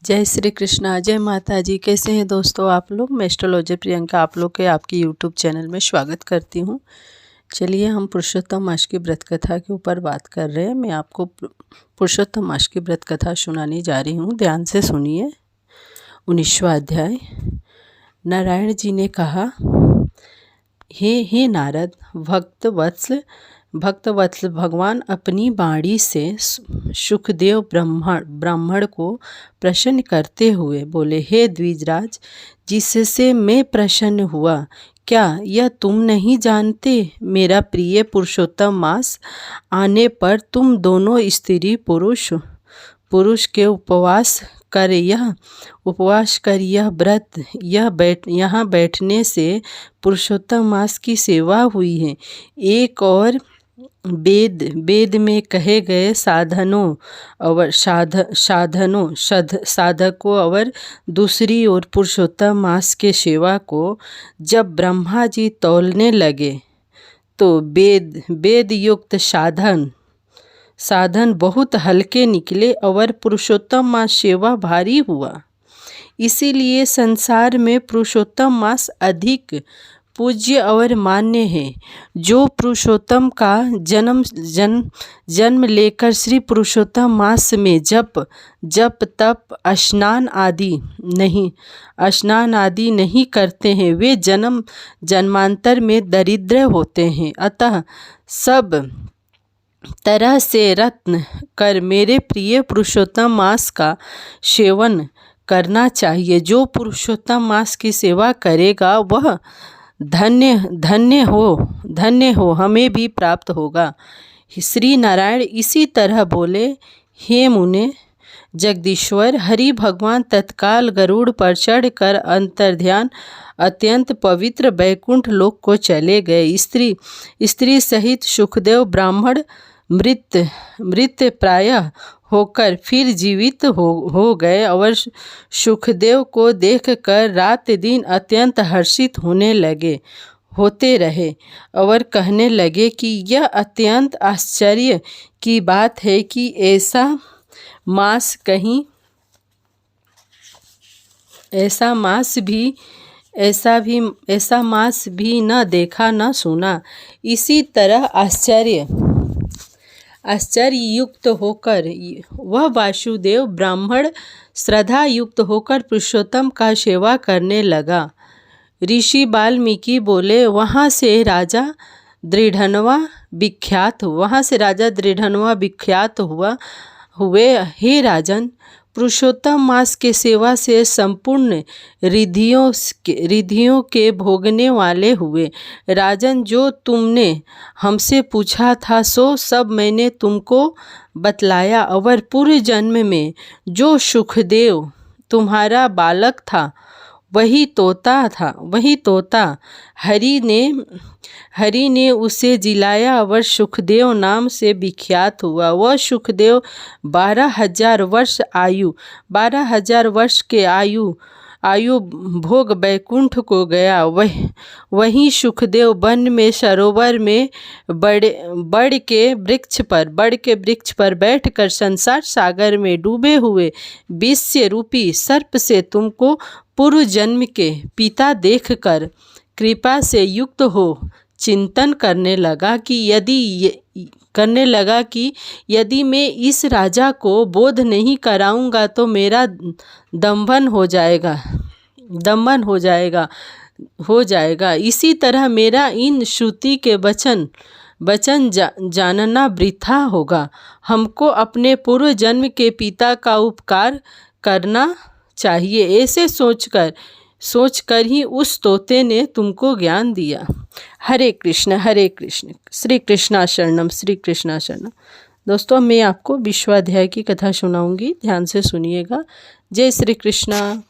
जय श्री कृष्णा, जय माता जी। कैसे हैं दोस्तों आप लोग। मैं एस्ट्रोलॉजर प्रियंका आप लोग के आपकी यूट्यूब चैनल में स्वागत करती हूं। चलिए हम पुरुषोत्तम मास की व्रत कथा के ऊपर बात कर रहे हैं। मैं आपको पुरुषोत्तम मास की व्रत कथा सुनाने जा रही हूं, ध्यान से सुनिए। 19वां अध्याय। नारायण जी ने कहा, हे नारद, भक्तवत्सल भगवान अपनी वाणी से सुखदेव ब्राह्मण को प्रसन्न करते हुए बोले, हे द्विजराज, जिससे मैं प्रसन्न हुआ, क्या यह तुम नहीं जानते? मेरा प्रिय पुरुषोत्तम मास आने पर तुम दोनों स्त्री पुरुष के उपवास कर यह व्रत यहाँ बैठने से पुरुषोत्तम मास की सेवा हुई है। एक और वेद में कहे गए साधकों और दूसरी ओर पुरुषोत्तम मास के सेवा को जब ब्रह्मा जी तौलने लगे तो वेद युक्त साधन बहुत हल्के निकले और पुरुषोत्तम मास सेवा भारी हुआ। इसीलिए संसार में पुरुषोत्तम मास अधिक पूज्य और मान्य है। जो पुरुषोत्तम का जन्म लेकर श्री पुरुषोत्तम मास में जप तप स्नान आदि नहीं करते हैं, वे जन्मांतर में दरिद्र होते हैं। अतः सब तरह से रत्न कर मेरे प्रिय पुरुषोत्तम मास का सेवन करना चाहिए। जो पुरुषोत्तम मास की सेवा करेगा वह धन्य हो, हमें भी प्राप्त होगा। श्री नारायण इसी तरह बोले। हे मुने जगदीश्वर, हरि भगवान तत्काल गरुड़ पर चढ़कर अंतर्ध्यान अत्यंत पवित्र बैकुंठ लोक को चले गए। स्त्री सहित सुखदेव ब्राह्मण मृत प्रायः होकर फिर जीवित हो गए और सुखदेव को देखकर रात दिन अत्यंत हर्षित होते रहे और कहने लगे कि यह अत्यंत आश्चर्य की बात है कि ऐसा मास भी न देखा न सुना। इसी तरह आश्चर्य युक्त होकर वह वासुदेव ब्राह्मण श्रद्धा युक्त होकर पुरुषोत्तम का सेवा करने लगा। ऋषि वाल्मीकि बोले, वहाँ से राजा दृढ़नवा विख्यात हुए। हे राजन, पुरुषोत्तम मास के सेवा से संपूर्ण रिद्धियों के भोगने वाले हुए। राजन, जो तुमने हमसे पूछा था सो सब मैंने तुमको बतलाया और पूर्व जन्म में जो सुखदेव तुम्हारा बालक था वही तोता हरि ने उसे जिलाया और सुखदेव नाम से विख्यात हुआ। वह सुखदेव 12,000 वर्ष के आयु भोग बैकुंठ को गया। वहीं सुखदेव वन में सरोवर में बड़ के वृक्ष पर बैठकर संसार सागर में डूबे हुए विश्व रूपी सर्प से तुमको पूर्व जन्म के पिता देखकर कृपा से युक्त हो चिंतन करने लगा कि यदि मैं इस राजा को बोध नहीं कराऊंगा तो मेरा दमन हो जाएगा। इसी तरह मेरा इन श्रुति के वचन जानना वृथा होगा। हमको अपने पूर्व जन्म के पिता का उपकार करना चाहिए। ऐसे सोचकर ही उस तोते ने तुमको ज्ञान दिया। हरे कृष्ण श्री कृष्णा शरणम श्री कृष्णा शरणम। दोस्तों, मैं आपको 20वां अध्याय की कथा सुनाऊंगी, ध्यान से सुनिएगा। जय श्री कृष्णा।